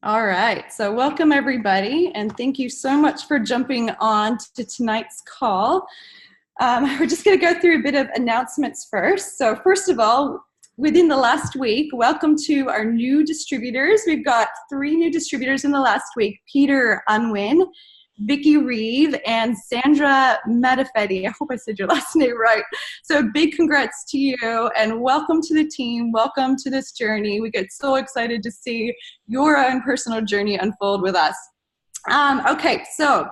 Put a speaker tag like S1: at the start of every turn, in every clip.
S1: All right, so welcome everybody, and thank you so much for jumping on to tonight's call. We're just going to go through a bit of announcements first. So first of all, within the last week, welcome to our new distributors. We've got 3 new distributors in the last week: Peter Unwin, Vicky Reeve, and Sandra Metafetti. I hope I said your last name right. So big congrats to you and welcome to the team. Welcome to this journey. We get so excited to see your own personal journey unfold with us. Okay, so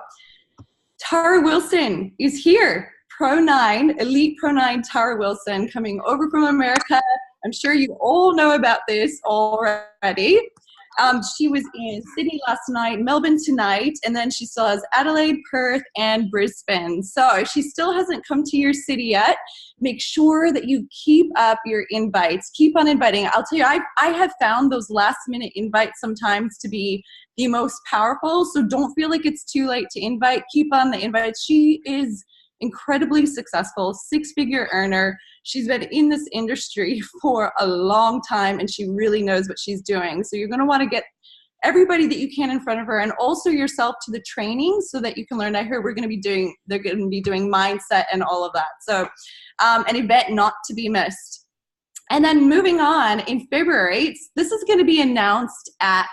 S1: Tara Wilson is here. Pro 9, Elite Pro 9 Tara Wilson coming over from America. I'm sure you all know about this already. She was in Sydney last night, Melbourne tonight, and then she still has Adelaide, Perth, and Brisbane. So if she still hasn't come to your city yet, make sure that you keep up your invites. Keep on inviting. I'll tell you, I have found those last-minute invites sometimes to be the most powerful, so don't feel like it's too late to invite. Keep on the invites. She is incredibly successful, 6-figure earner. She's been in this industry for a long time and she really knows what she's doing. So you're going to want to get everybody that you can in front of her and also yourself to the training so that you can learn. I heard they're going to be doing mindset and all of that. So an event not to be missed. And then moving on in February, this is going to be announced at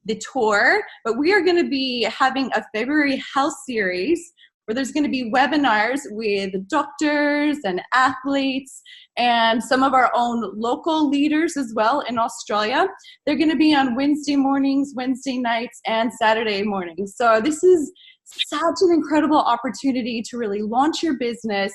S1: the tour, but we are going to be having a February health series where there's going to be webinars with doctors and athletes and some of our own local leaders as well in Australia. They're going to be on Wednesday mornings, Wednesday nights, and Saturday mornings. So this is such an incredible opportunity to really launch your business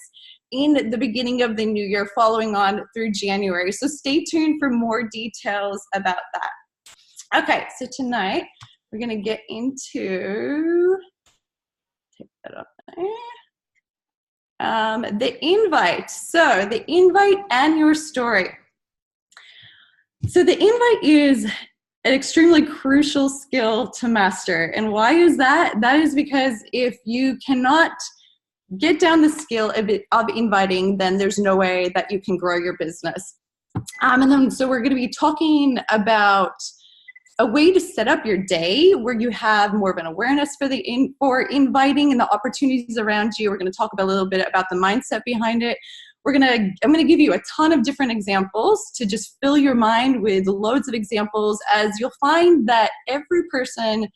S1: in the beginning of the new year, following on through January. So stay tuned for more details about that. Okay, so tonight we're going to get into... Take that up there. The invite. So the invite and your story. So the invite is an extremely crucial skill to master. And why is that? That is because if you cannot get down the skill of inviting, then there's no way that you can grow your business. And then so we're going to be talking about a way to set up your day where you have more of an awareness for inviting and the opportunities around you. We're going to talk a little bit about the mindset behind it. I'm going to give you a ton of different examples to just fill your mind with loads of examples, as you'll find that every person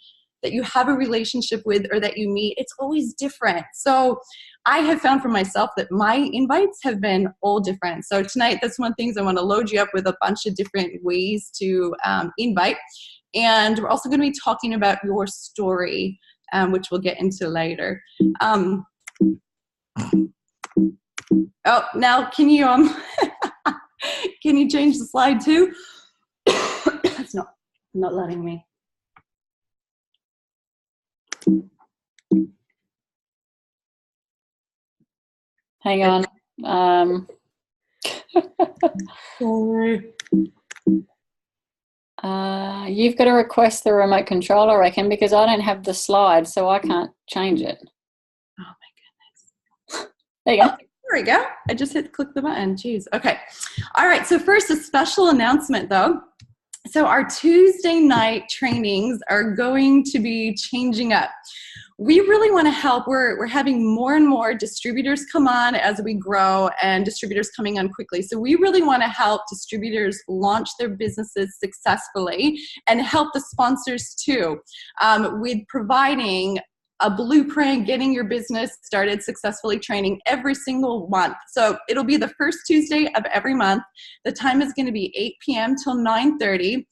S1: that you have a relationship with or that you meet, it's always different. So I have found for myself that my invites have been all different. So tonight, that's one thing I want to load you up with a bunch of different ways to invite. And we're also going to be talking about your story, which we'll get into later. Oh, now can you can you change the slide too? It's not letting me.
S2: Hang on.
S1: Sorry.
S2: You've got to request the remote control, I reckon, because I don't have the slide, so I can't change it.
S1: Oh my goodness.
S2: There you go.
S1: Oh, there we go. I just click the button. Jeez. Okay. All right. So first, a special announcement though. So our Tuesday night trainings are going to be changing up. We really want to help. We're having more and more distributors come on as we grow and distributors coming on quickly. So we really want to help distributors launch their businesses successfully and help the sponsors too with providing a blueprint, getting your business started successfully training every single month. So it'll be the first Tuesday of every month. The time is going to be 8 p.m. till 9:30.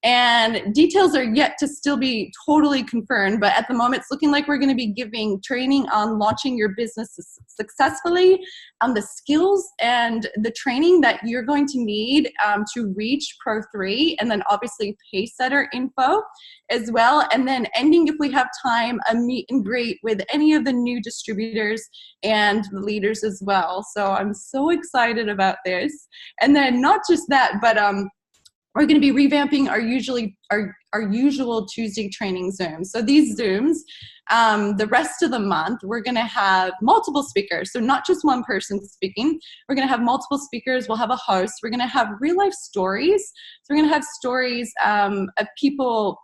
S1: And details are yet to still be totally confirmed, but at the moment it's looking like we're going to be giving training on launching your business successfully, on the skills and the training that you're going to need to reach Pro 3, and then obviously Pacesetter info as well. And then ending, if we have time, a meet and greet with any of the new distributors and leaders as well. So I'm so excited about this. And then not just that, but we're going to be revamping our usual Tuesday training Zooms. So these Zooms, the rest of the month, we're going to have multiple speakers. So not just one person speaking. We're going to have multiple speakers. We'll have a host. We're going to have real life stories. So we're going to have stories of people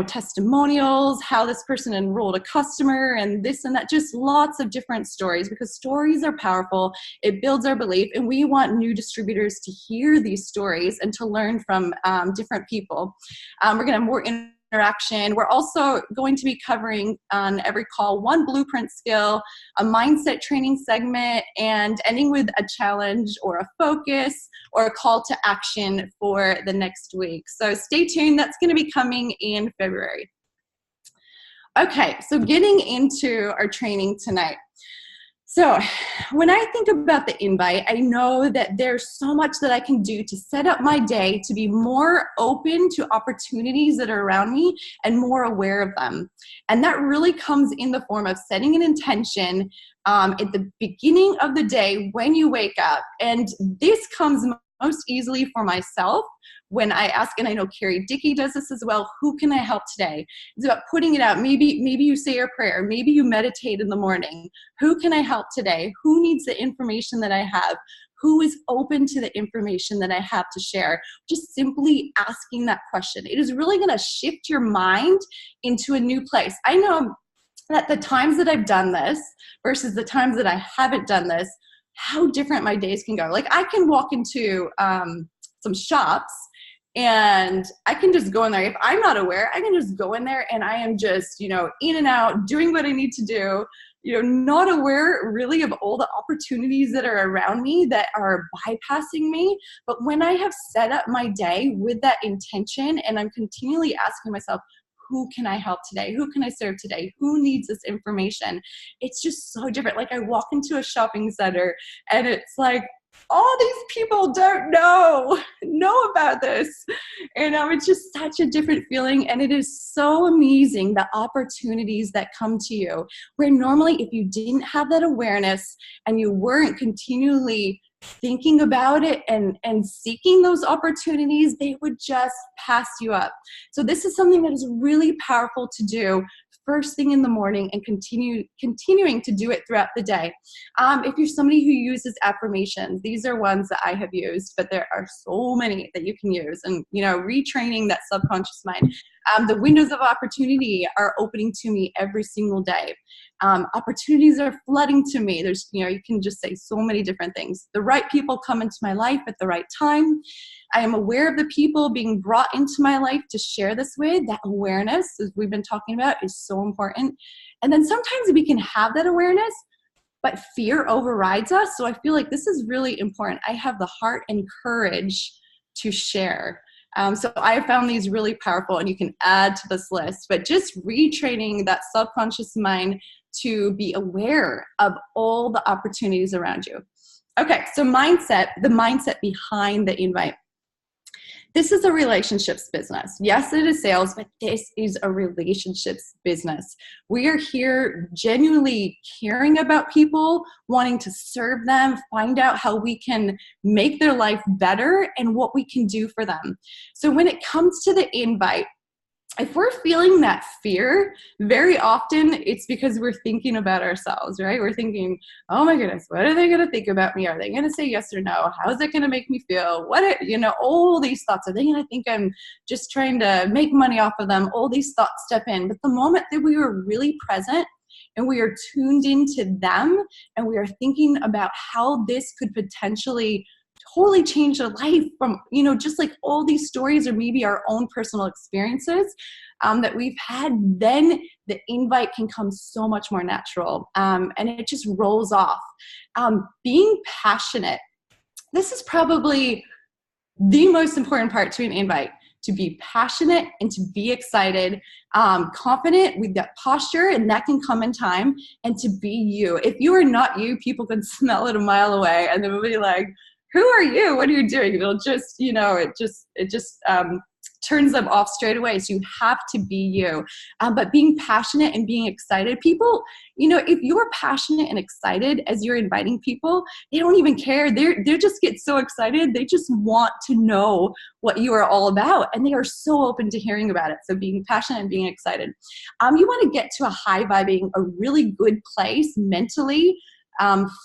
S1: testimonials, how this person enrolled a customer and this and that, just lots of different stories, because stories are powerful. It builds our belief, and we want new distributors to hear these stories and to learn from different people. We're going to have more interaction. We're also going to be covering on every call one blueprint skill, a mindset training segment, and ending with a challenge or a focus or a call to action for the next week. So stay tuned. That's going to be coming in February. Okay, so getting into our training tonight. So when I think about the invite, I know that there's so much that I can do to set up my day to be more open to opportunities that are around me and more aware of them. And that really comes in the form of setting an intention at the beginning of the day when you wake up. And this comes most easily for myself when I ask, and I know Carrie Dickey does this as well, who can I help today? It's about putting it out. Maybe you say a prayer. Maybe you meditate in the morning. Who can I help today? Who needs the information that I have? Who is open to the information that I have to share? Just simply asking that question. It is really going to shift your mind into a new place. I know that the times that I've done this versus the times that I haven't done this, how different my days can go. Like I can walk into some shops and I can just go in there. If I'm not aware, I can just go in there and I am just, in and out, doing what I need to do, not aware really of all the opportunities that are around me that are bypassing me. But when I have set up my day with that intention and I'm continually asking myself, who can I help today? Who can I serve today? Who needs this information? It's just so different. Like I walk into a shopping center and it's like, all these people don't know about this. And it's just such a different feeling. And it is so amazing the opportunities that come to you, where normally if you didn't have that awareness and you weren't continually thinking about it and seeking those opportunities, they would just pass you up. So this is something that is really powerful to do first thing in the morning and continuing to do it throughout the day. If you're somebody who uses affirmations, these are ones that I have used, but there are so many that you can use. And, retraining that subconscious mind. The windows of opportunity are opening to me every single day. Opportunities are flooding to me. There's, you can just say so many different things. The right people come into my life at the right time. I am aware of the people being brought into my life to share this with. That awareness, as we've been talking about, is so important. And then sometimes we can have that awareness, but fear overrides us. So I feel like this is really important. I have the heart and courage to share. So I have found these really powerful, and you can add to this list, but just retraining that subconscious mind to be aware of all the opportunities around you. Okay, so mindset, the mindset behind the invite. This is a relationships business. Yes, it is sales, but this is a relationships business. We are here genuinely caring about people, wanting to serve them, find out how we can make their life better and what we can do for them. So when it comes to the invite, if we're feeling that fear, very often it's because we're thinking about ourselves, right? We're thinking, oh my goodness, what are they going to think about me? Are they going to say yes or no? How is it going to make me feel? All these thoughts. Are they going to think I'm just trying to make money off of them? All these thoughts step in. But the moment that we are really present and we are tuned into them and we are thinking about how this could potentially totally change their life from, just like all these stories or maybe our own personal experiences that we've had, then the invite can come so much more natural and it just rolls off. Being passionate. This is probably the most important part to an invite, to be passionate and to be excited, confident with that posture, and that can come in time, and to be you. If you are not you, people can smell it a mile away and they'll be like, who are you? What are you doing? It'll just, it just turns them off straight away. So you have to be you. But being passionate and being excited, people, if you're passionate and excited as you're inviting people, they don't even care. They just get so excited. They just want to know what you are all about. And they are so open to hearing about it. So being passionate and being excited. You want to get to a high vibing, a really good place mentally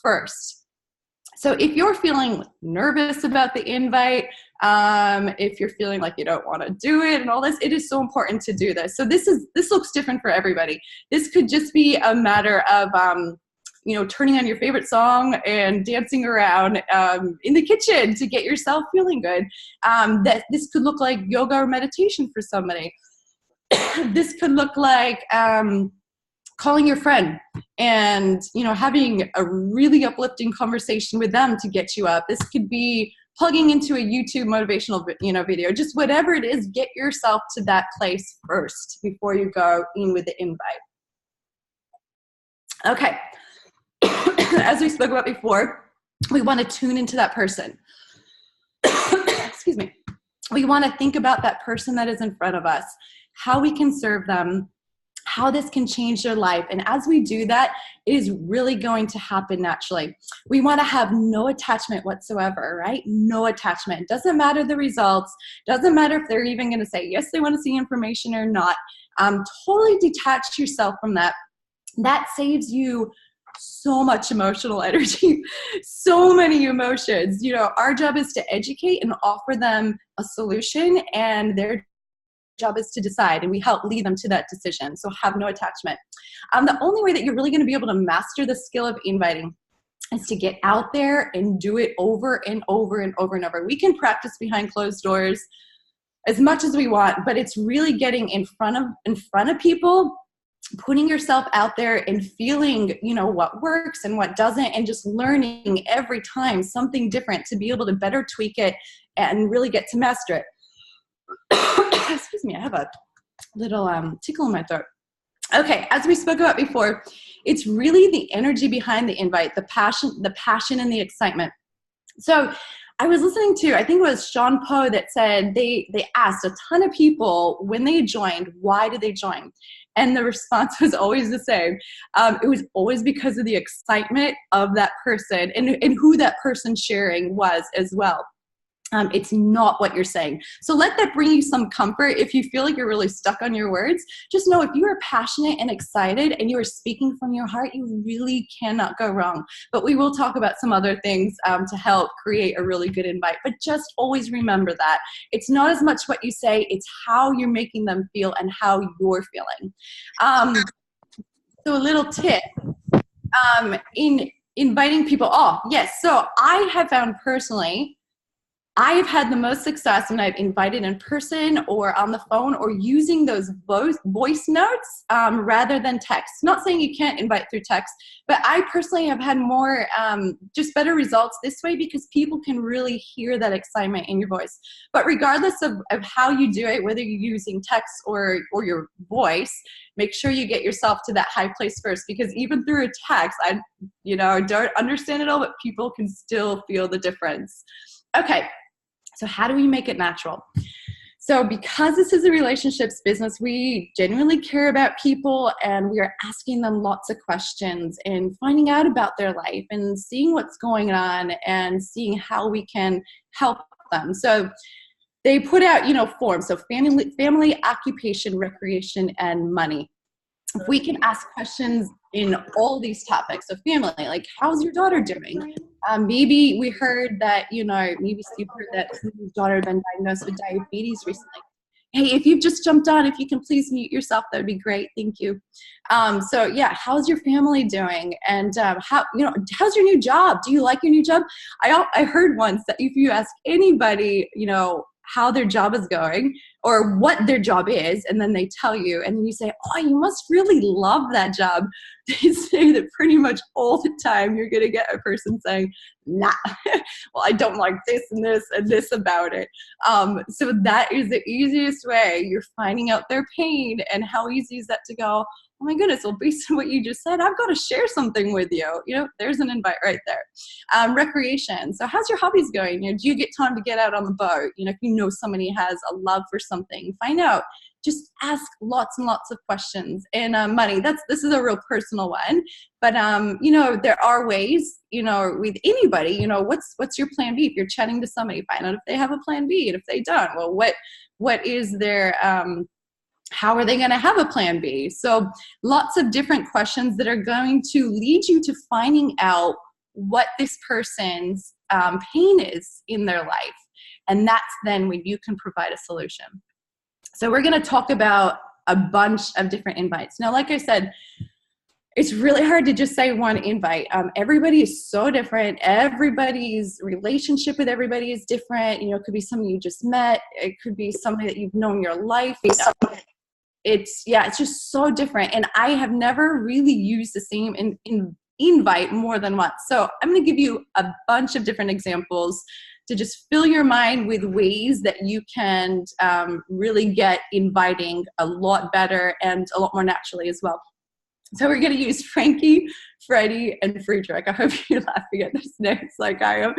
S1: first. So if you're feeling nervous about the invite, if you're feeling like you don't want to do it and all this, it is so important to do this. So this looks different for everybody. This could just be a matter of, turning on your favorite song and dancing around in the kitchen to get yourself feeling good. This could look like yoga or meditation for somebody. This could look like calling your friend and, having a really uplifting conversation with them to get you up. This could be plugging into a YouTube motivational, video, just whatever it is, get yourself to that place first before you go in with the invite. Okay. As we spoke about before, we want to tune into that person. Excuse me. We want to think about that person that is in front of us, how we can serve them, how this can change their life. And as we do that, it is really going to happen naturally. We want to have no attachment whatsoever, right? No attachment. Doesn't matter the results. Doesn't matter if they're even going to say, yes, they want to see information or not. Totally detach yourself from that. That saves you so much emotional energy, so many emotions. Our job is to educate and offer them a solution, and their job is to decide, and we help lead them to that decision. So have no attachment. The only way that you're really going to be able to master the skill of inviting is to get out there and do it over and over and over and over. We can practice behind closed doors as much as we want, but it's really getting in front of people, putting yourself out there and feeling, what works and what doesn't, and just learning every time something different to be able to better tweak it and really get to master it. Excuse me, I have a little tickle in my throat. Okay, as we spoke about before, it's really the energy behind the invite, the passion and the excitement. So I was listening to, I think it was Sean Poe that said they asked a ton of people when they joined, why did they join? And the response was always the same. It was always because of the excitement of that person and who that person sharing was as well. It's not what you're saying. So let that bring you some comfort. If you feel like you're really stuck on your words, just know if you are passionate and excited and you are speaking from your heart, you really cannot go wrong. But we will talk about some other things to help create a really good invite. But just always remember that. It's not as much what you say, it's how you're making them feel and how you're feeling. So a little tip in inviting people. Oh, yes. So I have found personally, I have had the most success when I've invited in person or on the phone or using those voice notes rather than text. Not saying you can't invite through text, but I personally have had more, just better results this way because people can really hear that excitement in your voice. But regardless of how you do it, whether you're using text or your voice, make sure you get yourself to that high place first, because even through a text, I don't understand it all, but people can still feel the difference. Okay. So how do we make it natural? So because this is a relationships business, we genuinely care about people and we are asking them lots of questions and finding out about their life and seeing what's going on and seeing how we can help them. So they put out, forms. So family, occupation, recreation, and money. If we can ask questions in all these topics of family, like how's your daughter doing? Maybe we heard that, maybe Steve heard that his daughter had been diagnosed with diabetes recently. Hey, if you've just jumped on, if you can please mute yourself, that would be great. Thank you. So yeah, how's your family doing? And how's your new job? Do you like your new job? I heard once that if you ask anybody, how their job is going or what their job is, and then they tell you, and then you say, oh, you must really love that job. They say that pretty much all the time you're going to get a person saying, nah, well, I don't like this and this about it. So that is the easiest way. You're finding out their pain, and how easy is that to go, oh my goodness, well, based on what you just said, I've got to share something with you. There's an invite right there. Recreation. So how's your hobbies going? Do you get time to get out on the boat? If you know somebody has a love for something, find out. Just ask lots and lots of questions. And money, this is a real personal one. But, there are ways, with anybody, what's your plan B? If you're chatting to somebody, find out if they have a plan B. And if they don't, well, what is their how are they going to have a plan B? So lots of different questions that are going to lead you to finding out what this person's pain is in their life. And that's then when you can provide a solution. So we're going to talk about a bunch of different invites. Now, like I said, it's really hard to just say one invite. Everybody is so different. Everybody's relationship with everybody is different. You know, it could be somebody you just met. It could be somebody that you've known your life. It's just so different. And I have never really used the same invite more than once. So I'm going to give you a bunch of different examples to just fill your mind with ways that you can really get inviting a lot better and a lot more naturally as well. So we're going to use Frankie, Freddie, and Friedrich. I hope you're laughing at those names like I am.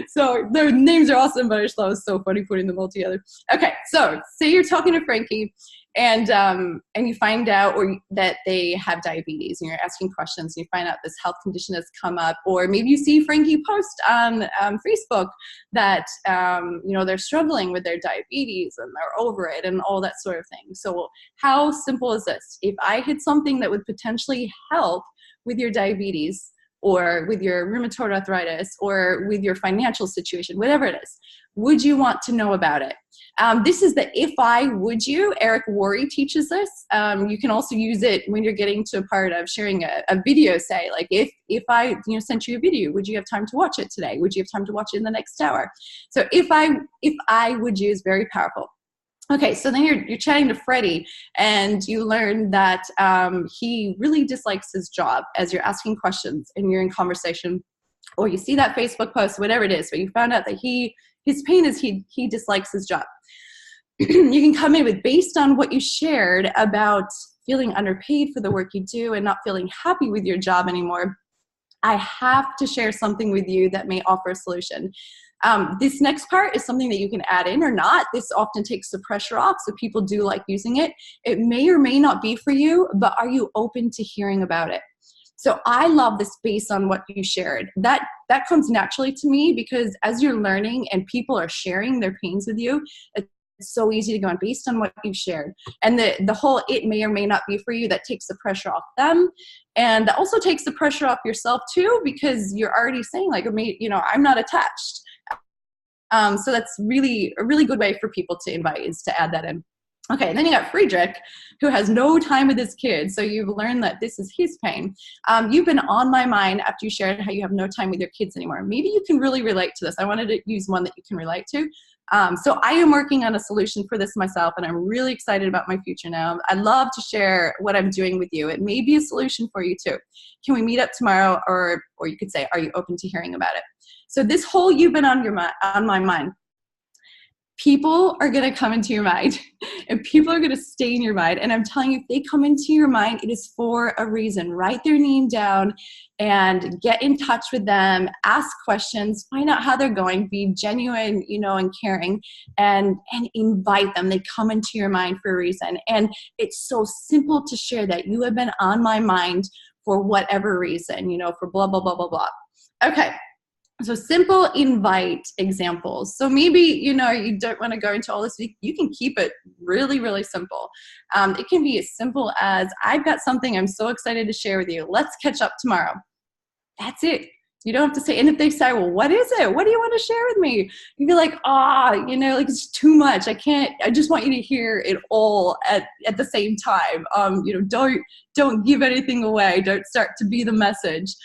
S1: So their names are awesome, but I just thought it was so funny putting them all together. Okay, so say you're talking to Frankie, and you find out that they have diabetes, and you're asking questions, and you find out this health condition has come up, or maybe you see Frankie post on Facebook that they're struggling with their diabetes and they're over it and all that sort of thing. So how simple is this? If I had something that would potentially help with your diabetes, or with your rheumatoid arthritis, or with your financial situation, whatever it is, would you want to know about it? This is the if I, would you. Eric Worre teaches this. You can also use it when you're getting to a part of sharing a video, say, like if I sent you a video, would you have time to watch it today? Would you have time to watch it in the next hour? So if I, would you is very powerful. Okay, so then you're chatting to Freddie, and you learn that he really dislikes his job as you're asking questions and you're in conversation, or you see that Facebook post, whatever it is, but you found out that his pain is he dislikes his job. You can come in with, based on what you shared about feeling underpaid for the work you do and not feeling happy with your job anymore, I have to share something with you that may offer a solution. This next part is something that you can add in or not. This often takes the pressure off, so people do like using it. It may or may not be for you, but are you open to hearing about it? So I love this based on what you shared. That comes naturally to me, because as you're learning and people are sharing their pains with you, it's so easy to go on based on what you've shared. And the whole it may or may not be for you, that takes the pressure off them. And that also takes the pressure off yourself too, because you're already saying like, I'm not attached. So that's really a really good way for people to invite, is to add that in. Okay, and then you got Friedrich, who has no time with his kids. So you've learned that this is his pain. You've been on my mind after you shared how you have no time with your kids anymore. Maybe you can really relate to this. I wanted to use one that you can relate to. So I am working on a solution for this myself, and I'm really excited about my future now. I'd love to share what I'm doing with you. It may be a solution for you too. Can we meet up tomorrow? Or you could say, are you open to hearing about it? So this whole you've been on my mind. People are going to come into your mind, and people are going to stay in your mind. And I'm telling you, if they come into your mind, it is for a reason. Write their name down and get in touch with them, ask questions, find out how they're going, be genuine, and caring, and invite them. They come into your mind for a reason. And it's so simple to share that you have been on my mind for whatever reason, for blah, blah, blah, blah, blah. Okay. So simple invite examples. So maybe, you don't want to go into all this. You can keep it really, really simple. It can be as simple as, I've got something I'm so excited to share with you. Let's catch up tomorrow. That's it. You don't have to say, and if they say, well, what is it? What do you want to share with me? You'd be like, it's too much. I just want you to hear it all at the same time. Don't give anything away. Don't start to be the message.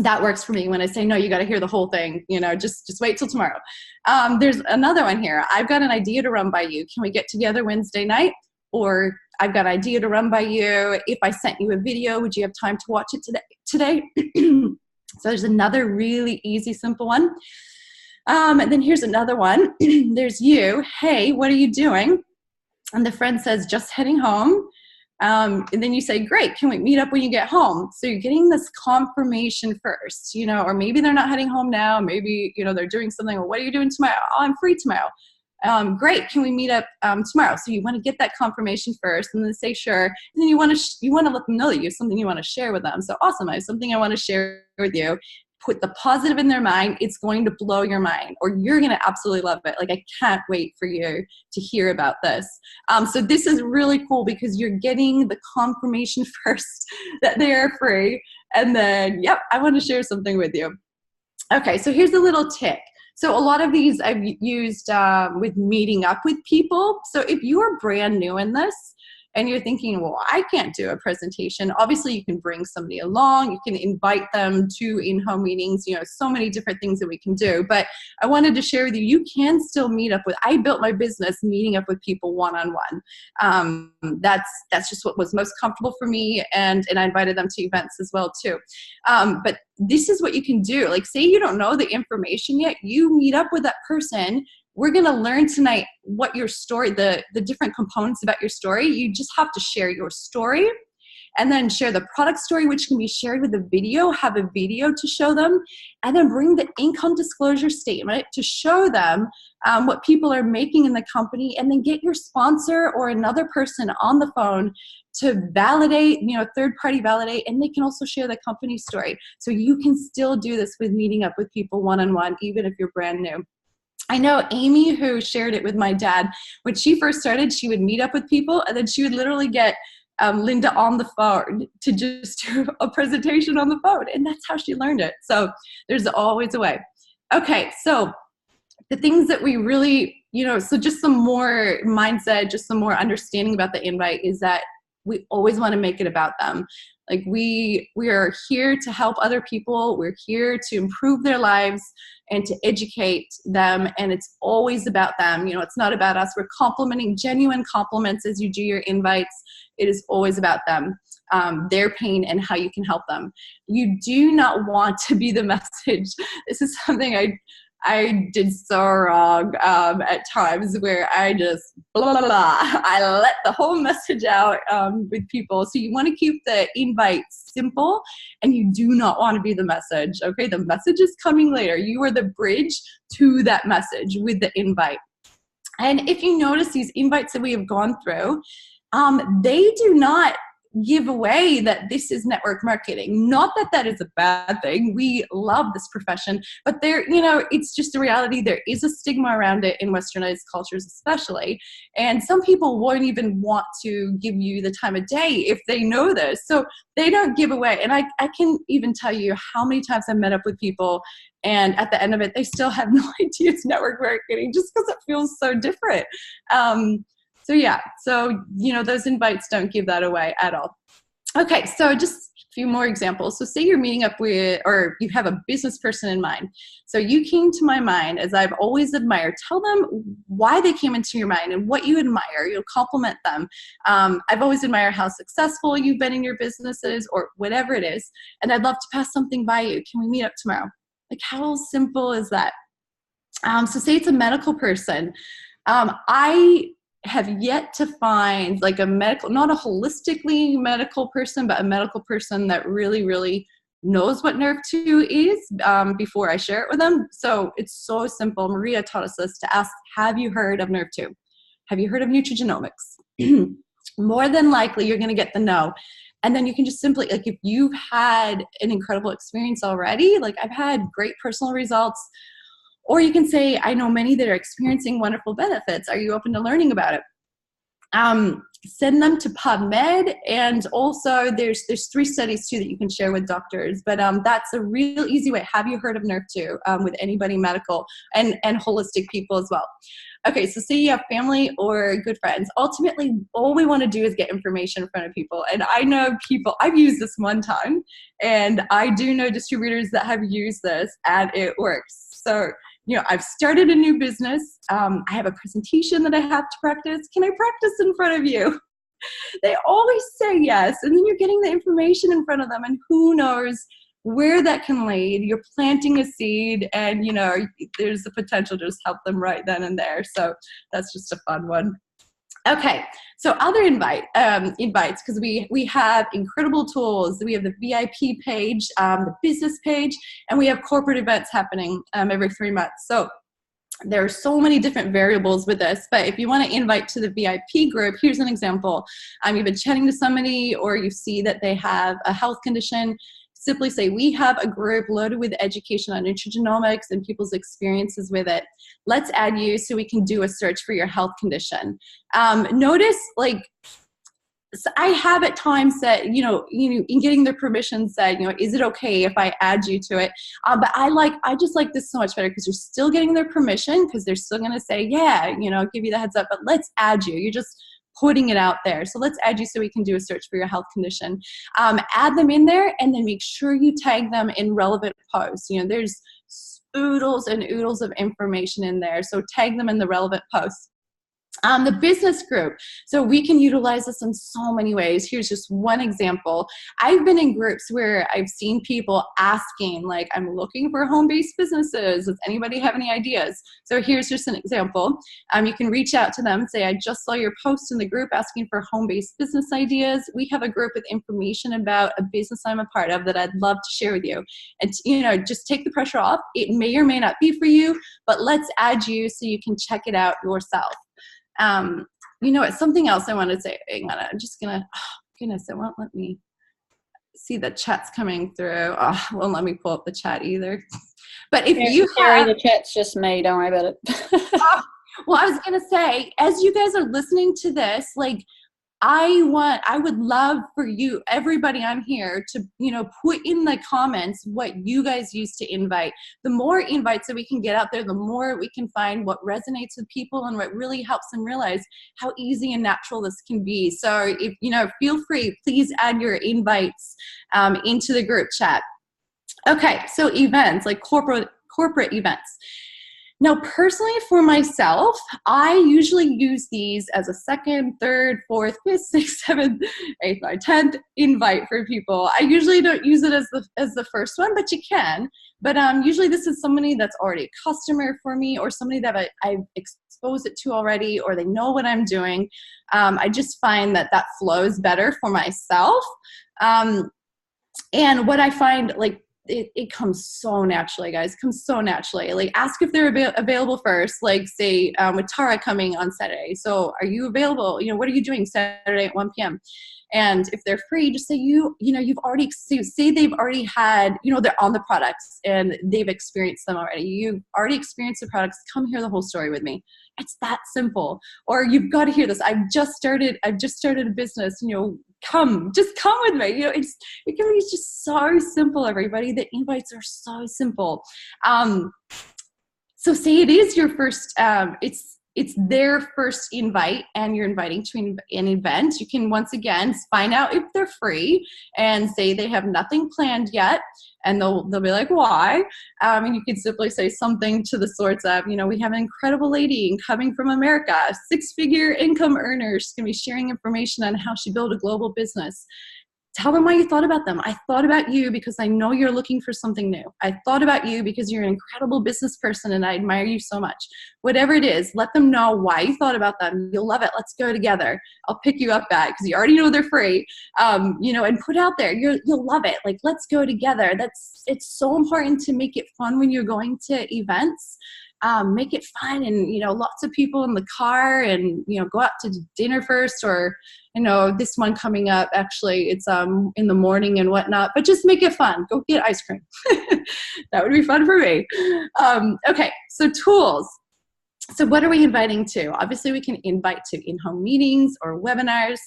S1: That works for me when I say, no, you got to hear the whole thing, just wait till tomorrow. There's another one here. I've got an idea to run by you. Can we get together Wednesday night? Or I've got an idea to run by you. If I sent you a video, would you have time to watch it today? So there's another really easy, simple one. And then here's another one. There's you. Hey, what are you doing? And the friend says, just heading home. And then you say, great, can we meet up when you get home? So you're getting this confirmation first, or maybe they're not heading home now. Maybe, they're doing something. Well, what are you doing tomorrow? Oh, I'm free tomorrow. Great, can we meet up tomorrow? So you want to get that confirmation first, and then say sure. And then you want to let them know that you have something you want to share with them. So awesome, I have something I want to share with you. Put the positive in their mind. It's going to blow your mind, or you're going to absolutely love it. Like, I can't wait for you to hear about this. So this is really cool, because you're getting the confirmation first that they are free. And then, yep, I want to share something with you. Okay, so here's a little tip. So a lot of these I've used with meeting up with people. So if you are brand new in this and you're thinking, well, I can't do a presentation, obviously you can bring somebody along, you can invite them to in-home meetings, so many different things that we can do. But I wanted to share with you, you can still meet up with, I built my business meeting up with people one-on-one. That's just what was most comfortable for me, and I invited them to events as well too. But this is what you can do. Like, say you don't know the information yet, you meet up with that person. We're going to learn tonight what your story, the different components about your story. You just have to share your story and then share the product story, which can be shared with a video, have a video to show them, and then bring the income disclosure statement to show them what people are making in the company, and then get your sponsor or another person on the phone to validate, third party validate, and they can also share the company story. So you can still do this with meeting up with people one-on-one, even if you're brand new. I know Amy, who shared it with my dad, when she first started, she would meet up with people, and then she would literally get Linda on the phone to just do a presentation on the phone. And that's how she learned it. So there's always a way. Okay, so the things that we really, so just some more mindset, just some more understanding about the invite is that we always want to make it about them. Like we are here to help other people. We're here to improve their lives and to educate them. And it's always about them. It's not about us. We're complimenting, genuine compliments as you do your invites. It is always about them, their pain, and how you can help them. You do not want to be the message. This is something I did so wrong at times, where I just blah, blah, blah. I let the whole message out with people. So you want to keep the invite simple, and you do not want to be the message. Okay, the message is coming later. You are the bridge to that message with the invite. And if you notice these invites that we have gone through, they do not give away that this is network marketing. Not that that is a bad thing. We love this profession, but it's just a reality. There is a stigma around it in westernized cultures, especially. And some people won't even want to give you the time of day if they know this. So they don't give away. And I can even tell you how many times I've met up with people, and at the end of it, they still have no idea it's network marketing, just because it feels so different. So yeah, those invites don't give that away at all. Okay, so just a few more examples. So say you're meeting up with, or you have a business person in mind. So you came to my mind, as I've always admired. Tell them why they came into your mind and what you admire. You'll compliment them. I've always admired how successful you've been in your businesses, or whatever it is. And I'd love to pass something by you. Can we meet up tomorrow? Like, how simple is that? So say it's a medical person. I have yet to find like a medical, not a holistically medical person, but a medical person that really, really knows what Nerve2 is before I share it with them. So it's so simple. Maria taught us this, to ask, have you heard of Nerve2? Have you heard of nutrigenomics? More than likely, you're going to get the no. And then you can just simply, like, if you've had an incredible experience already, like I've had great personal results. Or you can say, I know many that are experiencing wonderful benefits. Are you open to learning about it? Send them to PubMed. And also there's 3 studies too that you can share with doctors. But that's a real easy way. Have you heard of Nerve2 with anybody medical and holistic people as well? Okay, so say you have family or good friends. Ultimately, all we want to do is get information in front of people. And I know people, I've used this one time, and I do know distributors that have used this, and it works. So, I've started a new business. I have a presentation that I have to practice. Can I practice in front of you? They always say yes. And then you're getting the information in front of them, and who knows where that can lead. You're planting a seed, and, there's the potential to just help them right then and there. So that's just a fun one. Okay, so other invites, because we have incredible tools. We have the VIP page, the business page, and we have corporate events happening every 3 months. So there are so many different variables with this, but if you want to invite to the VIP group, here's an example. You've been chatting to somebody, or you see that they have a health condition. Simply say, we have a group loaded with education on nutrigenomics and people's experiences with it. Let's add you so we can do a search for your health condition. Notice, like, So I have at times said, in getting their permission said, is it okay if I add you to it? But I just like this so much better because you're still getting their permission, because they're still going to say, yeah, give you the heads up, but let's add you. You're just putting it out there. So let's add you so we can do a search for your health condition. Add them in there, and then make sure you tag them in relevant posts. There's oodles and oodles of information in there. So tag them in the relevant posts. The business group. So we can utilize this in so many ways. Here's just one example. I've been in groups where I've seen people asking, like, I'm looking for home-based businesses. Does anybody have any ideas? So here's just an example. You can reach out to them and say, I just saw your post in the group asking for home-based business ideas. We have a group with information about a business I'm a part of that I'd love to share with you. And, just take the pressure off. It may or may not be for you, but let's add you so you can check it out yourself. It's something else I wanted to say. Hang on, I'm just gonna, goodness, it won't let me see the chat's coming through. Oh, it won't let me pull up the chat either. But if you have,
S2: the chat's just me, don't worry about it.
S1: Well, I was gonna say, as you guys are listening to this, like, I would love for you, everybody on here, to, put in the comments what you guys use to invite. The more invites that we can get out there, the more we can find what resonates with people and what really helps them realize how easy and natural this can be. So if, feel free, please add your invites into the group chat. Okay, so events, like corporate events. Now, personally for myself, I usually use these as a second, third, fourth, fifth, sixth, seventh, eighth, ninth, 10th invite for people. I usually don't use it as the first one, but you can. But usually this is somebody that's already a customer for me, or somebody that I've exposed it to already, or they know what I'm doing. I just find that flows better for myself. And what I find, like, it comes so naturally, guys. It comes so naturally. Like, ask if they're available first. Like, say, with Tara coming on Saturday. So, are you available? What are you doing Saturday at 1 p.m.? And if they're free, just say you've already, say they've already had, they're on the products and they've experienced them already. You've already experienced the products. Come hear the whole story with me. It's that simple. Or you've got to hear this. I've just started a business. Come with me. It can be just so simple, everybody. The invites are so simple. So say it is your first, it's their first invite and you're inviting to an event. You can once again find out if they're free and say they have nothing planned yet. And they'll be like, why? And you can simply say something to the sorts of, we have an incredible lady coming from America, 6-figure income earner. She's going to be sharing information on how she built a global business. Tell them why you thought about them. I thought about you because I know you're looking for something new. I thought about you because you're an incredible business person and I admire you so much. Whatever it is, let them know why you thought about them. You'll love it. Let's go together. I'll pick you up at, because you already know they're free, and put out there. You'll love it. Like, let's go together. It's so important to make it fun when you're going to events. Make it fun, and lots of people in the car, and go out to dinner first, or this one coming up, actually it's in the morning and whatnot, but just make it fun. Go get ice cream. That would be fun for me. Okay, so tools. So what are we inviting to? Obviously we can invite to in-home meetings or webinars.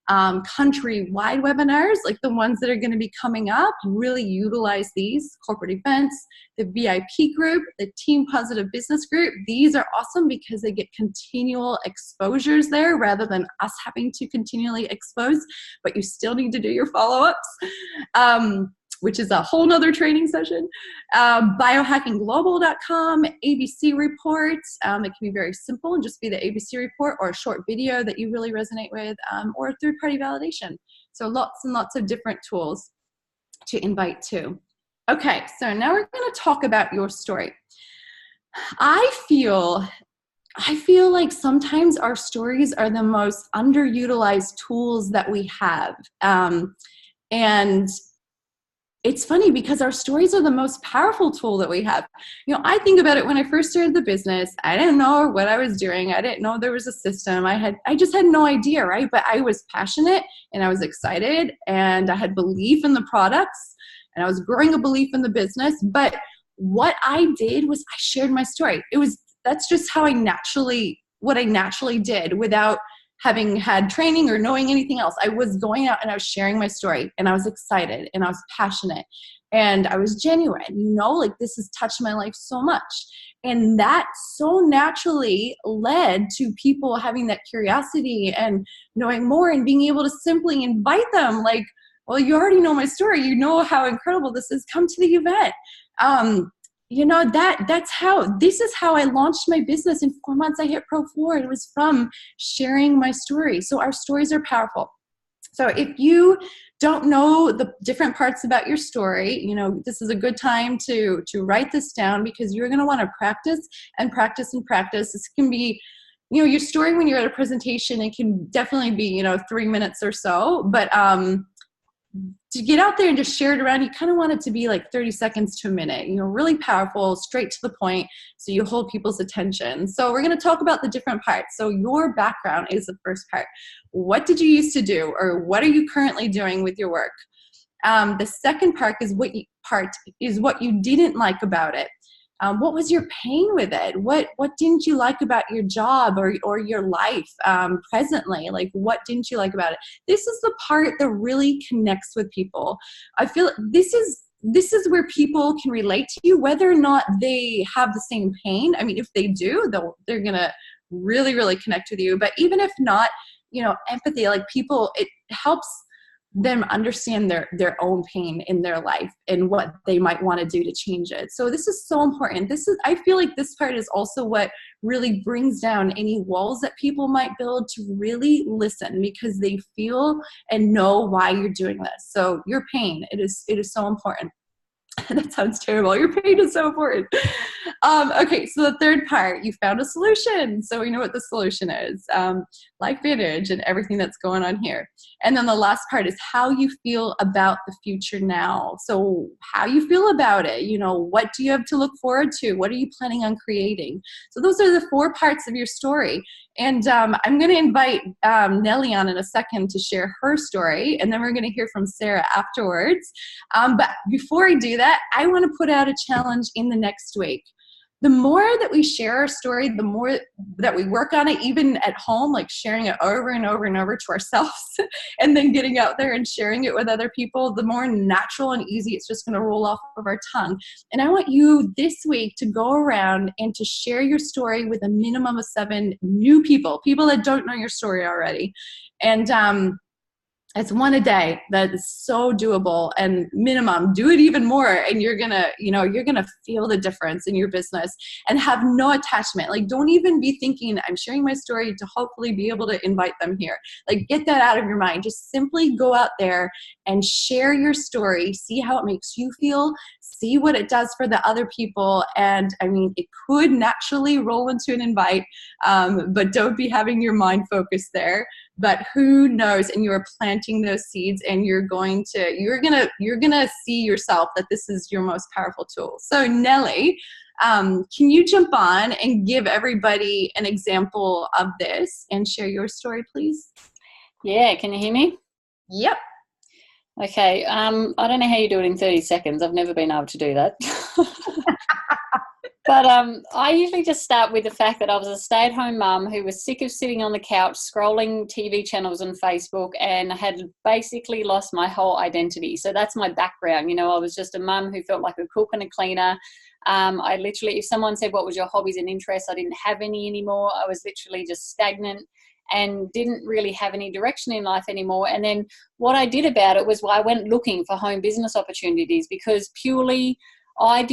S1: Country-wide webinars, like the ones that are going to be coming up, really utilize these. Corporate events, the VIP group, the Team Positive Business group. These are awesome because they get continual exposures there rather than us having to continually expose, but you still need to do your follow-ups. Which is a whole nother training session. Biohackingglobal.com, ABC reports. It can be very simple and just be the ABC report, or a short video that you really resonate with, or third-party validation. So lots and lots of different tools to invite to. Okay, so now we're going to talk about your story. I feel like sometimes our stories are the most underutilized tools that we have. And it's funny because our stories are the most powerful tool that we have. I think about it when I first started the business. I didn't know what I was doing. I didn't know there was a system. I just had no idea, right? But I was passionate and I was excited and I had belief in the products and I was growing a belief in the business. But what I did was I shared my story. That's just what I naturally did without having had training or knowing anything else. I was going out and I was sharing my story, and I was excited and I was passionate and I was genuine, like this has touched my life so much. And that so naturally led to people having that curiosity and knowing more and being able to simply invite them, like, well, you already know my story. You know how incredible this is. Come to the event. This is how I launched my business. In 4 months, I hit Pro 4. It was from sharing my story. So our stories are powerful. So if you don't know the different parts about your story, this is a good time to write this down, because you're going to want to practice and practice and practice. This can be, your story when you're at a presentation, it can definitely be, 3 minutes or so, but to get out there and just share it around, you kind of want it to be like 30 seconds to a minute, really powerful, straight to the point, so you hold people's attention. So we're going to talk about the different parts. So your background is the first part. What did you used to do, or what are you currently doing with your work? The second part is what you didn't like about it. What was your pain with it? What didn't you like about your job or your life presently? Like, what didn't you like about it? This is the part that really connects with people. I feel this is where people can relate to you, whether or not they have the same pain. I mean, if they do, they're gonna really, really connect with you. But even if not, empathy, like people, it helps them understand their own pain in their life and what they might want to do to change it. So this is so important. I feel like this part is also what really brings down any walls that people might build, to really listen, because they feel and know why you're doing this. So your pain, it is so important. That sounds terrible. Your pain is so important. Okay, so the third part, you found a solution. So we know what the solution is. LifeVantage and everything that's going on here. And then the last part is how you feel about the future now. So how you feel about it. What do you have to look forward to? What are you planning on creating? So those are the 4 parts of your story. And I'm going to invite Nellie on in a second to share her story, and then we're going to hear from Sarah afterwards. But before I do that, I want to put out a challenge in the next week. The more that we share our story, the more that we work on it, even at home, like sharing it over and over and over to ourselves, and then getting out there and sharing it with other people, the more natural and easy it's just going to roll off of our tongue. And I want you this week to go around and to share your story with a minimum of 7 new people that don't know your story already. And it's 1 a day. That is so doable, and minimum, do it even more. And you're going to feel the difference in your business and have no attachment. Like, don't even be thinking, I'm sharing my story to hopefully be able to invite them here. Like, get that out of your mind. Just simply go out there and share your story. See how it makes you feel. See what it does for the other people. And I mean, it could naturally roll into an invite, but don't be having your mind focused there. But who knows? And you are planting those seeds, and you're gonna see yourself that this is your most powerful tool. So Nellie, can you jump on and give everybody an example of this and share your story, please?
S2: Yeah, can you hear me?
S1: Yep.
S2: Okay, I don't know how you do it in 30 seconds. I've never been able to do that. But I usually just start with the fact that I was a stay-at-home mum who was sick of sitting on the couch scrolling TV channels on Facebook, and had basically lost my whole identity. So that's my background. I was just a mum who felt like a cook and a cleaner. I literally, if someone said, what was your hobbies and interests, I didn't have any anymore. I was literally just stagnant and didn't really have any direction in life anymore. And then what I did about it was I went looking for home business opportunities, because purely I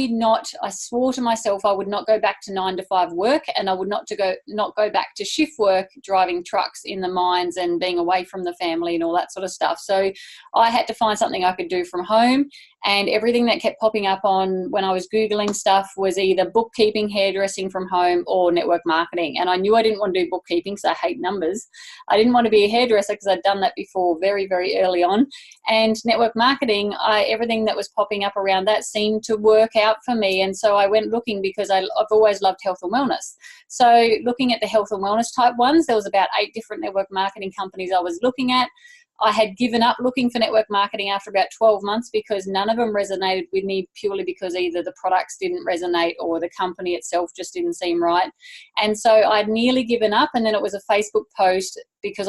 S2: swore to myself I would not go back to 9 to 5 work, and I would not go back to shift work, driving trucks in the mines and being away from the family and all that sort of stuff. So I had to find something I could do from home, and everything that kept popping up on when I was Googling stuff was either bookkeeping, hairdressing from home, or network marketing. And I knew I didn't want to do bookkeeping because I hate numbers. I didn't want to be a hairdresser because I'd done that before very, very early on. And network marketing, everything that was popping up around that seemed to work out for me. And so I went looking, because I've always loved health and wellness. So looking at the health and wellness type ones, there was about 8 different network marketing companies I was looking at. I had given up looking for network marketing after about 12 months because none of them resonated with me, purely because either the products didn't resonate or the company itself just didn't seem right. And so I'd nearly given up, and then it was a Facebook post, because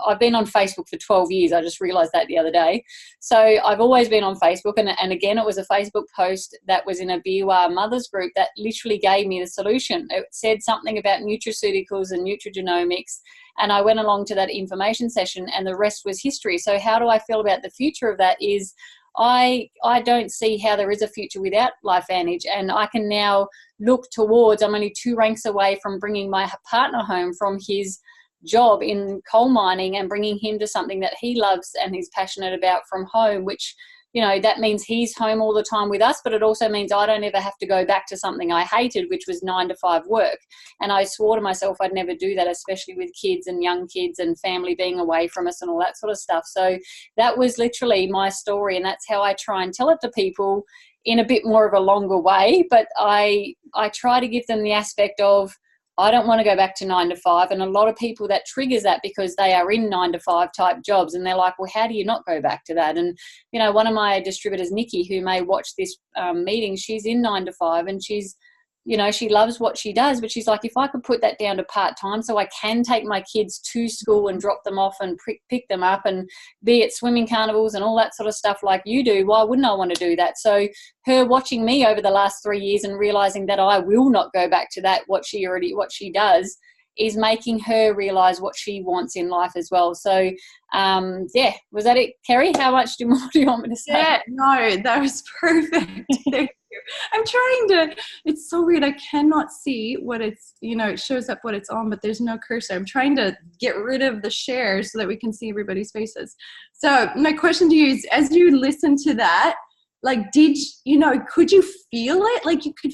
S2: I've been on Facebook for 12 years. I just realized that the other day. So I've always been on Facebook, and again, it was a Facebook post that was in a BUR mothers group that literally gave me the solution. It said something about nutraceuticals and nutrigenomics, and I went along to that information session, and the rest was history. So how do I feel about the future of that is I don't see how there is a future without LifeVantage, and I can now look towards, I'm only 2 ranks away from bringing my partner home from his job in coal mining and bringing him to something that he loves and he's passionate about from home, which, you know, that means he's home all the time with us, but it also means I don't ever have to go back to something I hated, which was 9 to 5 work. And I swore to myself I'd never do that, especially with kids and young kids and family being away from us and all that sort of stuff. So that was literally my story, and that's how I try and tell it to people in a bit more of a longer way. But I try to give them the aspect of, I don't want to go back to 9 to 5. And a lot of people, that triggers that because they are in 9 to 5 type jobs. And they're like, well, how do you not go back to that? And, you know, one of my distributors, Nikki, who may watch this meeting, she's in 9 to 5, and she's, you know, she loves what she does, but she's like, if I could put that down to part-time so I can take my kids to school and drop them off and pick them up and be at swimming carnivals and all that sort of stuff like you do, why wouldn't I want to do that? So her watching me over the last 3 years and realizing that I will not go back to that, what she does, is making her realize what she wants in life as well. So, yeah, was that it, Kerry? How much more do you want me to say?
S1: Yeah, no, that was perfect. Thank you. I'm trying to, it's so weird. I cannot see what it's, you know, it shows up what it's on, but there's no cursor. I'm trying to get rid of the share so that we can see everybody's faces. So my question to you is, as you listen to that, like, could you feel it? Like you could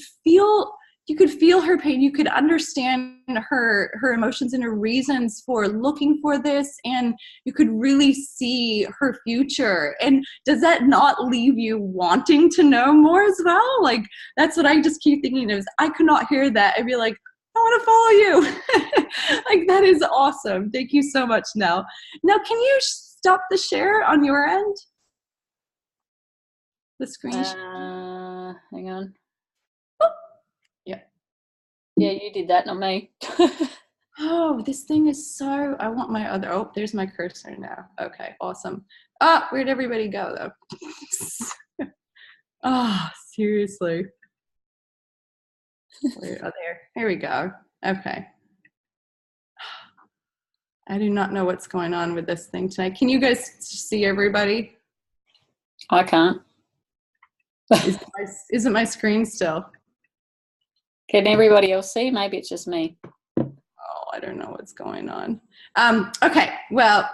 S1: feel her pain. You could understand her emotions and her reasons for looking for this, and you could really see her future. And does that not leave you wanting to know more as well? Like, that's what I just keep thinking of. I could not hear that. I'd be like, I want to follow you. Like, that is awesome. Thank you so much. Now, can you stop the share on your end? The screen.
S2: Hang on.
S1: Yeah,
S2: you did that, not me.
S1: Oh, this thing is so, I want my other, oh, there's my cursor now. Okay, awesome. Oh, where'd everybody go though? Oh, seriously. Where, oh, there we go. Okay. I do not know what's going on with this thing tonight. Can you guys see everybody?
S2: I can't.
S1: Isn't my screen still?
S2: Can everybody else see? Maybe it's just me.
S1: Oh, I don't know what's going on. Okay, well,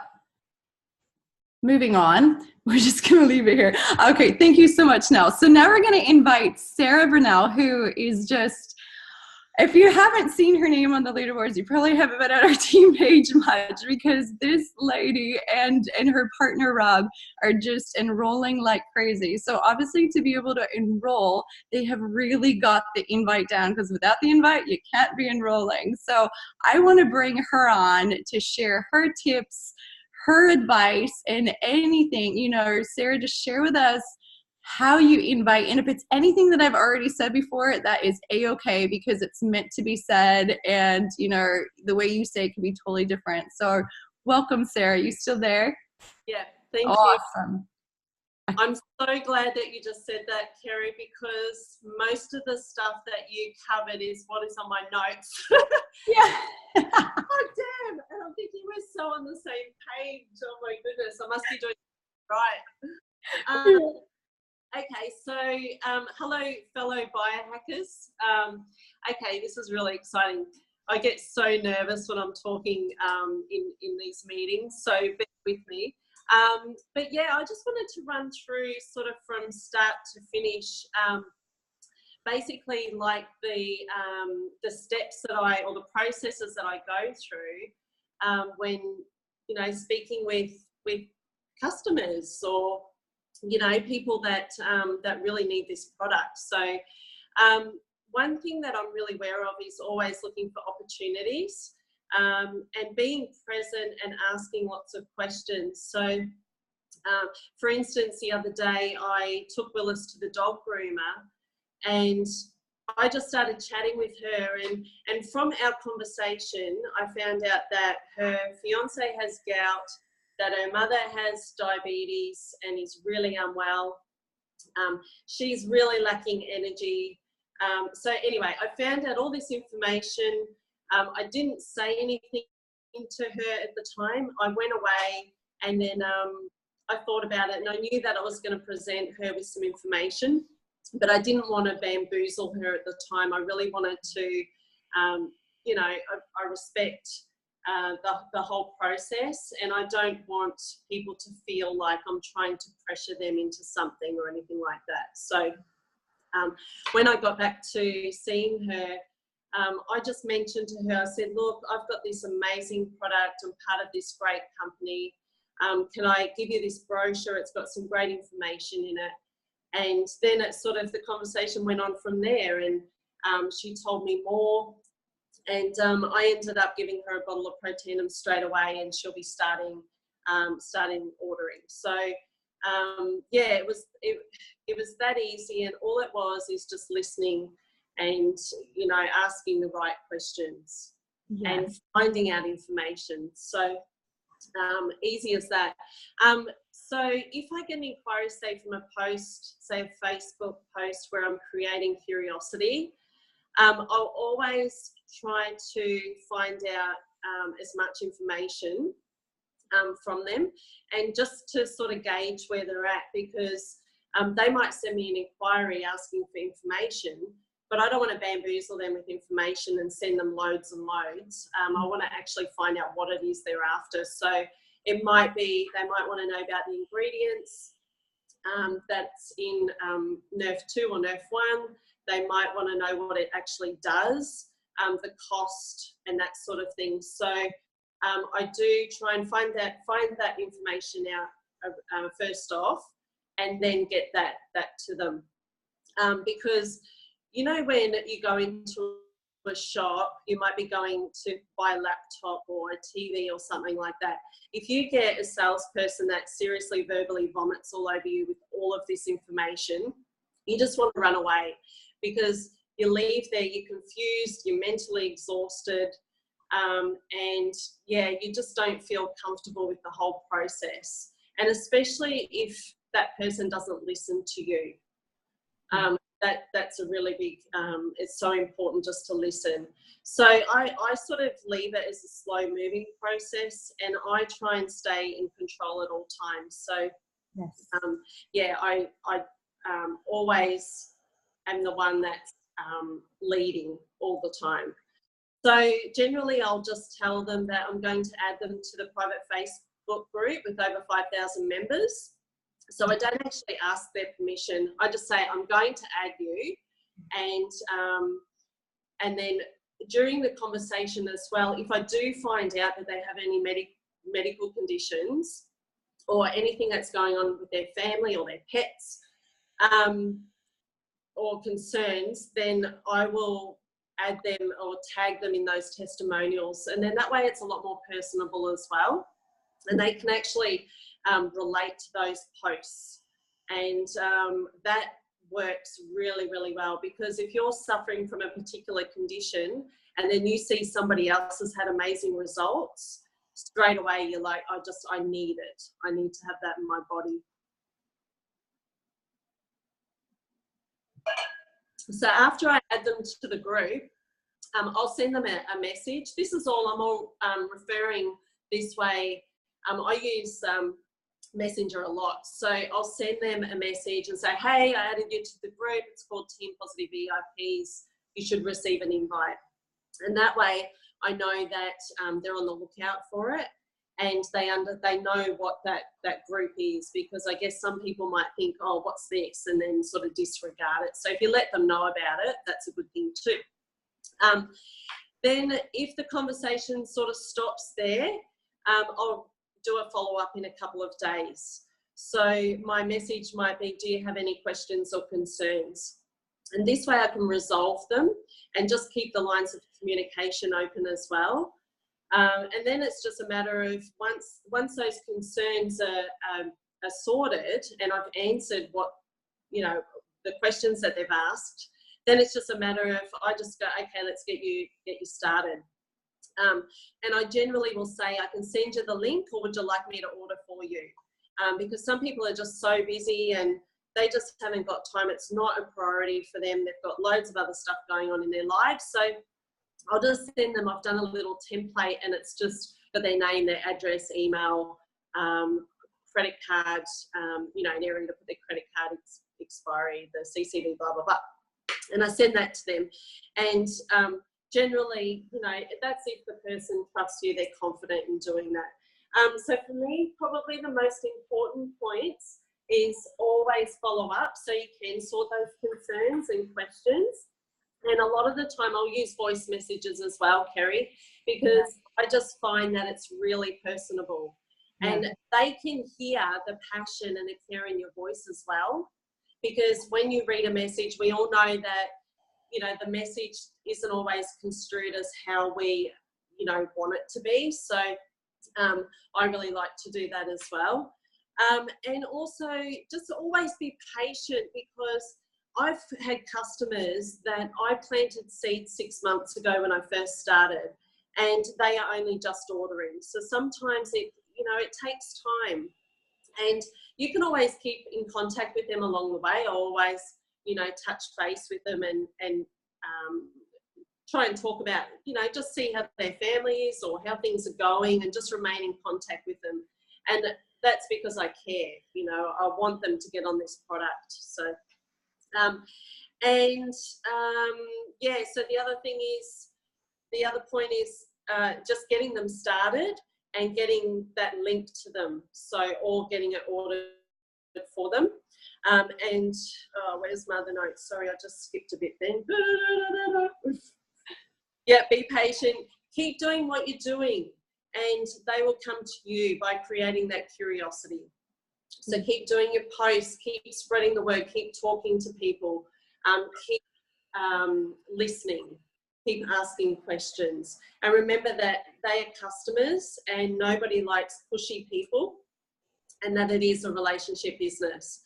S1: moving on. We're just going to leave it here. Okay, thank you so much, Nell. So now we're going to invite Sarah Burnell, who is just, if you haven't seen her name on the leaderboards, you probably haven't been on our team page much, because this lady and her partner, Rob, are just enrolling like crazy. So obviously, to be able to enroll, they have really got the invite down, because without the invite, you can't be enrolling. So I want to bring her on to share her tips, her advice, and anything. You know, Sarah, just share with us how you invite. And if it's anything that I've already said before, that is a-okay, because it's meant to be said, and you know, the way you say it can be totally different. So welcome, Sarah. You still there?
S3: Yeah, thank you.
S1: Awesome.
S3: I'm so glad that you just said that, Kerry, because most of the stuff that you covered is what is on my notes.
S1: Yeah.
S3: Oh, damn. And I'm thinking we're so on the same page. Oh, my goodness. I must be doing it right. Okay, so hello, fellow biohackers. Okay, this is really exciting. I get so nervous when I'm talking in these meetings, so bear with me. But yeah, I just wanted to run through sort of from start to finish, basically like the steps that or the processes that I go through when, you know, speaking with customers or, you know, people that that really need this product. So one thing that I'm really aware of is always looking for opportunities. and being present and asking lots of questions. So, for instance, the other day I took Willis to the dog groomer, and I just started chatting with her, and from our conversation, I found out that her fiance has gout, that her mother has diabetes and is really unwell. She's really lacking energy. So anyway, I found out all this information. I didn't say anything to her at the time. I went away, and then I thought about it, and I knew that I was going to present her with some information, but I didn't want to bamboozle her at the time. I really wanted to, you know, I respect the whole process, and I don't want people to feel like I'm trying to pressure them into something or anything like that. So when I got back to seeing her, I just mentioned to her, I said, look, I've got this amazing product. I'm part of this great company. Can I give you this brochure? It's got some great information in it. And then it sort of, the conversation went on from there, and she told me more. And I ended up giving her a bottle of Protandim straight away, and she'll be starting ordering. So yeah, it was that easy, and all it was is just listening and, you know, asking the right questions and finding out information. So easy as that. So if I get an inquiry, say from a post, say a Facebook post where I'm creating curiosity, I'll always try to find out as much information from them, and just to sort of gauge where they're at, because they might send me an inquiry asking for information, but I don't want to bamboozle them with information and send them loads and loads. I want to actually find out what it is they're after. So it might be, they might want to know about the ingredients that's in Nerf 2 or Nerf 1. They might want to know what it actually does, the cost and that sort of thing. So I do try and find that information out first off, and then get that to them. Because, you know, when you go into a shop, you might be going to buy a laptop or a TV or something like that. If you get a salesperson that seriously verbally vomits all over you with all of this information, you just want to run away, because you leave there, you're confused, you're mentally exhausted, and yeah, you just don't feel comfortable with the whole process. And especially if that person doesn't listen to you. That's a really big, it's so important just to listen. So I sort of leave it as a slow moving process, and I try and stay in control at all times. So yeah, I always am the one that's leading all the time. So generally I'll just tell them that I'm going to add them to the private Facebook group with over 5,000 members. So I don't actually ask their permission. I just say, I'm going to add you. And then during the conversation as well, if I do find out that they have any medical conditions or anything that's going on with their family or their pets, or concerns, then I will add them or tag them in those testimonials. And then that way it's a lot more personable as well. And they can actually relate to those posts. And that works really, really well, because if you're suffering from a particular condition and then you see somebody else has had amazing results, straight away you're like, I need it. I need to have that in my body. So after I add them to the group, I'll send them a message. This is all, I'm all referring this way. I use Messenger a lot. So I'll send them a message and say, hey, I added you to the group. It's called Team Positive VIPs. You should receive an invite. And that way I know that they're on the lookout for it, and they know what that group is, because I guess some people might think, oh, what's this? And then sort of disregard it. So if you let them know about it, that's a good thing too. Then if the conversation sort of stops there, I'll do a follow-up in a couple of days. So my message might be, do you have any questions or concerns? And this way I can resolve them and just keep the lines of communication open as well. And then it's just a matter of once those concerns are sorted and I've answered what, the questions that they've asked, then it's just a matter of I just go, okay, let's get you started. And I generally will say, I can send you the link, or would you like me to order for you? Because some people are just so busy and they just haven't got time. It's not a priority for them. They've got loads of other stuff going on in their lives. So I'll just send them, I've done a little template and it's just got their name, their address, email, credit card, an area to put their credit card expiry, the CCV, blah, blah, blah. And I send that to them. And generally, that's if the person trusts you, they're confident in doing that. So for me, probably the most important points is always follow up so you can sort those concerns and questions. And a lot of the time I'll use voice messages as well, Kerry, because I just find that it's really personable. And they can hear the passion and the care in your voice as well. Because when you read a message, we all know that, the message isn't always construed as how we, want it to be. So I really like to do that as well. And also just always be patient, because I've had customers that I planted seeds 6 months ago when I first started, and they are only just ordering. So sometimes it takes time. And you can always keep in contact with them along the way. I'll always, touch base with them and try and talk about, just see how their family is or how things are going, and just remain in contact with them. And that's because I care, I want them to get on this product. So, so the other point is just getting them started and getting that link to them. So, or getting it ordered for them. Where's my other notes? Sorry, I just skipped a bit then. Yeah, be patient. Keep doing what you're doing, and they will come to you by creating that curiosity. So keep doing your posts, keep spreading the word, keep talking to people, keep listening, keep asking questions. And remember that they are customers and nobody likes pushy people, and that it is a relationship business.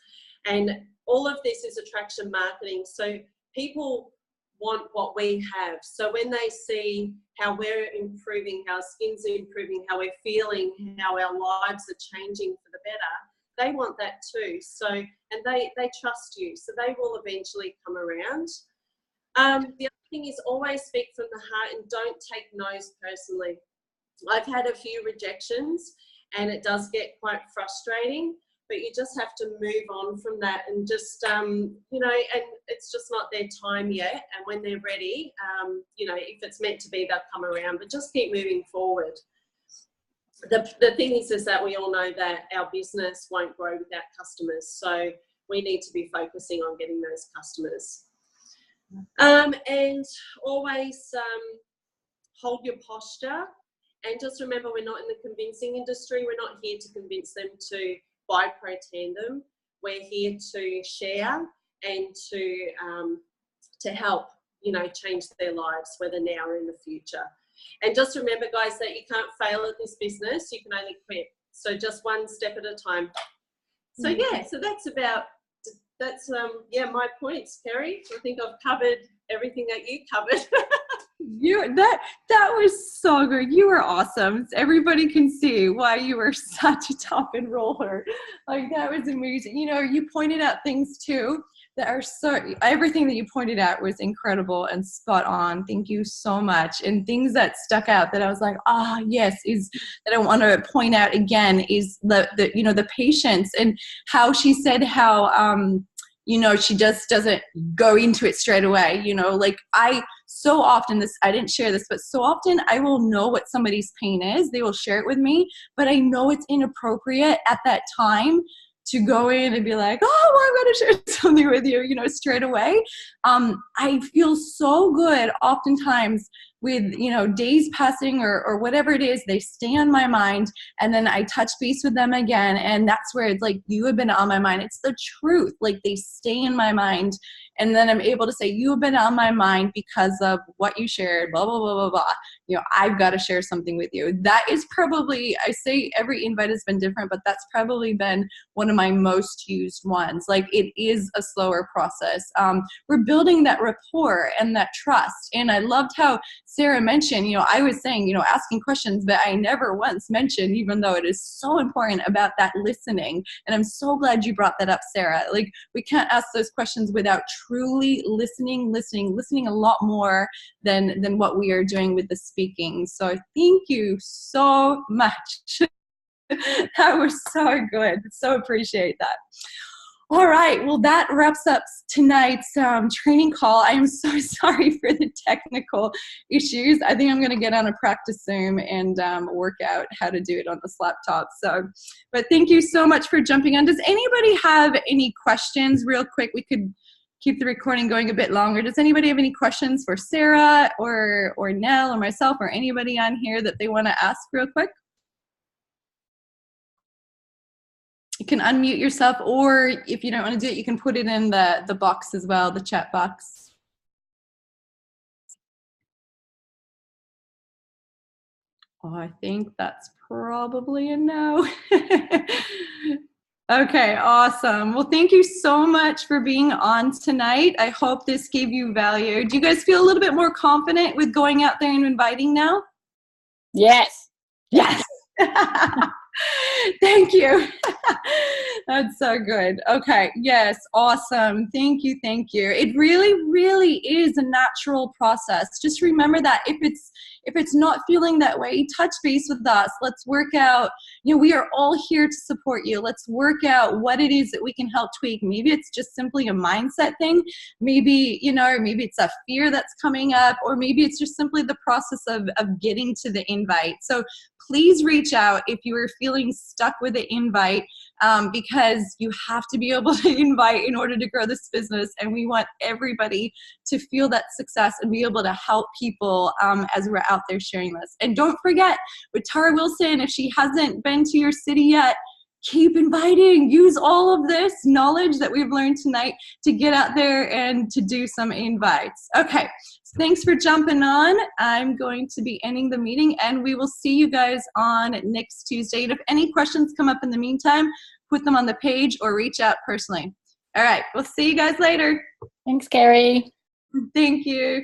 S3: And all of this is attraction marketing. So people want what we have. So when they see how we're improving, how our skin's improving, how we're feeling, how our lives are changing for the better, they want that too. So, and they trust you. So they will eventually come around. The other thing is always speak from the heart and don't take no's personally. I've had a few rejections and it does get quite frustrating, but you just have to move on from that and just, and it's just not their time yet. And when they're ready, if it's meant to be, they'll come around, but just keep moving forward. The thing is that we all know that our business won't grow without customers. So we need to be focusing on getting those customers. And always hold your posture. And just remember, we're not in the convincing industry. We're not here to convince them to buy Protandim. We're here to share and to help, change their lives, whether now or in the future. And just remember, guys, that you can't fail at this business. You can only quit. So just one step at a time. So so that's my points, Kerry. I think I've covered everything that you covered.
S1: That was so good. You were awesome. Everybody can see why you were such a top enroller. Like, that was amazing. You pointed out things too that are everything that you pointed out was incredible and spot on. Thank you so much. And things that stuck out that I was like, yes, is that I want to point out again is the patience, and how she said how, she just doesn't go into it straight away. So often I didn't share this, but so often I will know what somebody's pain is. They will share it with me, but I know it's inappropriate at that time to go in and be like, I'm going to share something with you, straight away. I feel so good oftentimes days passing or whatever it is, they stay on my mind, and then I touch base with them again, and that's where it's like, you have been on my mind. It's the truth. Like, they stay in my mind, and then I'm able to say, you have been on my mind because of what you shared, blah, blah, blah, blah, blah. I've got to share something with you. That is probably, I say every invite has been different, but that's probably been one of my most used ones. Like, it is a slower process. We're building that rapport and that trust. And I loved how Sarah mentioned, I was saying, asking questions, but I never once mentioned, even though it is so important, about that listening. And I'm so glad you brought that up, Sarah. Like, we can't ask those questions without truly listening a lot more than what we are doing with the speaking. So thank you so much. That was so good. So appreciate that. All right, well, that wraps up tonight's training call. I am so sorry for the technical issues. I think I'm going to get on a practice Zoom and work out how to do it on this laptop. But thank you so much for jumping on. Does anybody have any questions real quick? We could keep the recording going a bit longer. Does anybody have any questions for Sarah or Nell or myself or anybody on here that they want to ask real quick? You can unmute yourself, or if you don't want to do it, you can put it in the box as well, the chat box. Oh, I think that's probably a no. Okay, awesome. Well, thank you so much for being on tonight. I hope this gave you value. Do you guys feel a little bit more confident with going out there and inviting now?
S2: Yes.
S1: Yes. Thank you. That's so good. Okay. Yes. Awesome. Thank you. Thank you. It really, really is a natural process. Just remember that if it's not feeling that way, touch base with us. Let's work out, we are all here to support you. Let's work out what it is that we can help tweak. Maybe it's just simply a mindset thing. Maybe, maybe it's a fear that's coming up, or maybe it's just simply the process of getting to the invite. So please reach out if you are feeling stuck with the invite, because you have to be able to invite in order to grow this business. And we want everybody to feel that success and be able to help people as we're out there sharing this. And don't forget, with Tara Wilson, if she hasn't been to your city yet, keep inviting. Use all of this knowledge that we've learned tonight to get out there and to do some invites. Okay, so thanks for jumping on. I'm going to be ending the meeting, and we will see you guys on next Tuesday. And if any questions come up in the meantime, put them on the page or reach out personally. All right, we'll see you guys later.
S2: Thanks, Carrie.
S1: Thank you.